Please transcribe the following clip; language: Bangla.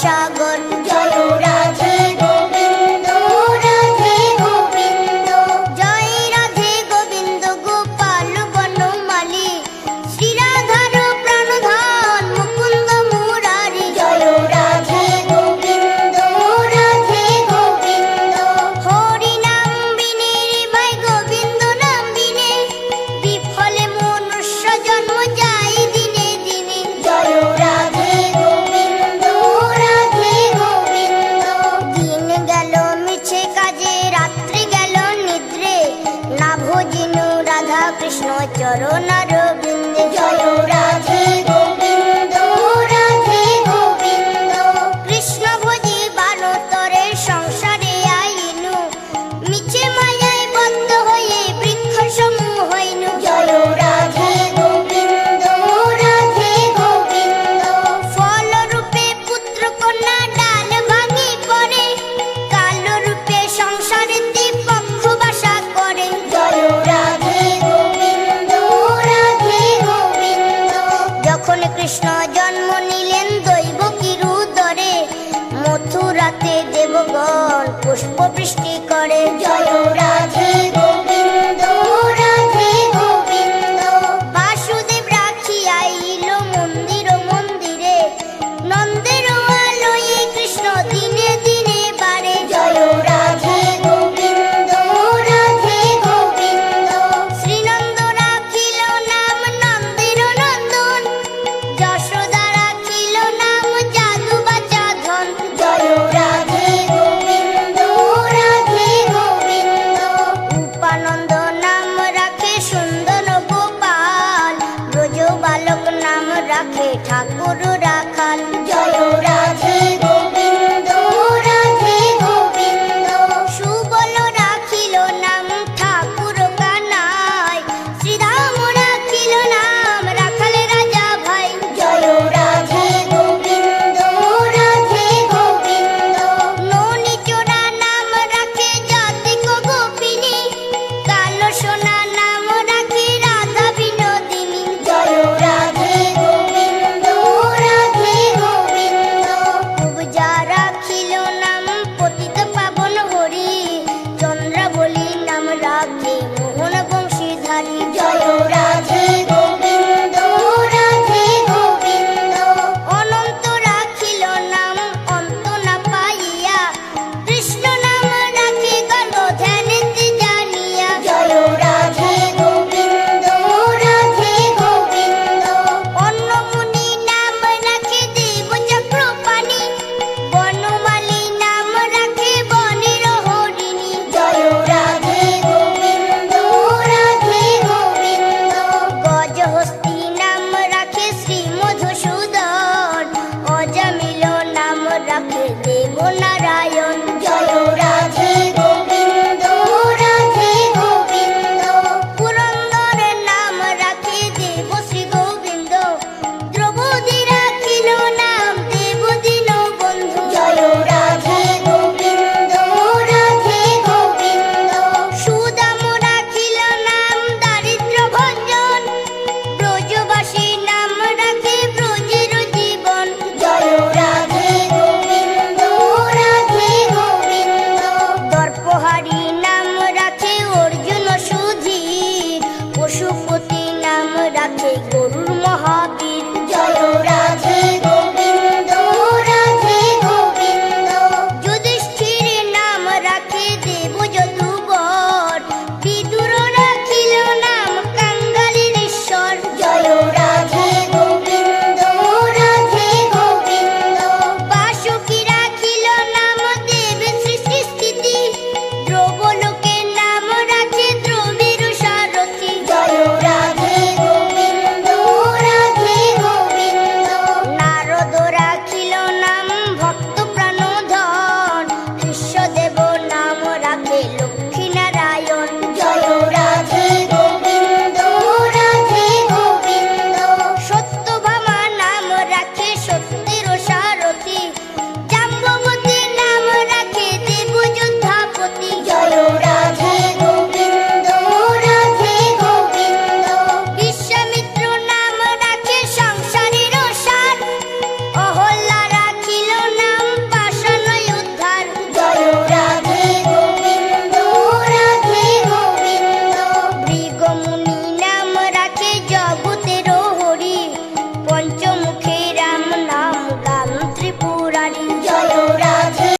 সাগর। জয় রাধে গোবিন্দ রাধে গোবিন্দ, জয় রাধে গোবিন্দ গোপাল বনমালী, শ্রীরাধার প্রাণধন মুকুন্দ মুরারি। জয় রাধে গোবিন্দ রাধে গোবিন্দ, হরি নাম বিনে রে ভাই গোবিন্দ নাম বিনে, বিফলে মনুষ্য জন্ম যায় দিনে দিনে। জয় রাধে গোবিন্দ রাধে গোবিন্দ, দিন গেল মিছে কাজে রাত্রি গেল নিদ্রে, না ভজিনু রাধা কৃষ্ণ চরণার বৃন্দে। জয় রাধে গোবিন্দ রাধে গোবিন্দ, কৃষ্ণ ভজি বানতরে সংসারে আইনু, মিছে মায়ায় বদ্ধ হয়ে বৃক্ষ সমূহ হইনু। জয় রাধে গোবিন্দ রাধে গোবিন্দ, ফল রূপে পুত্র কন্যা ডাল ভাঙি পড়ে, কাল রূপে সংসারেতে পক্ষ বাসা করে। জয় রাধে গোবিন্দ রাধে গোবিন্দ, যখন কৃষ্ণ জন্ম নিলেন দৈবকীর উদরে, মথুরাতে দেবগণ পুষ্প বৃষ্টি করে। জয় রাধে গোবিন্দ রাধে গোবিন্দ, বাসুদেব রাখি আইল মন্দির মন্দিরে, নন্দের আলোয়ে কৃষ্ণ দিনে দিনে বাড়ে। জয় রাধে গোবিন্দ রাধে গোবিন্দ, শ্রীনন্দ রাখিল নাম নন্দের নন্দন, যশোদা রাখিল নাম জাদু বাচা ধন। জয় রাধে গোবিন্দ রাধে গোবিন্দ, উপানন্দ নাম রাখে সুন্দর গোপাল, ব্রজ বালক নাম রাখে ঠাকুর রাখাল।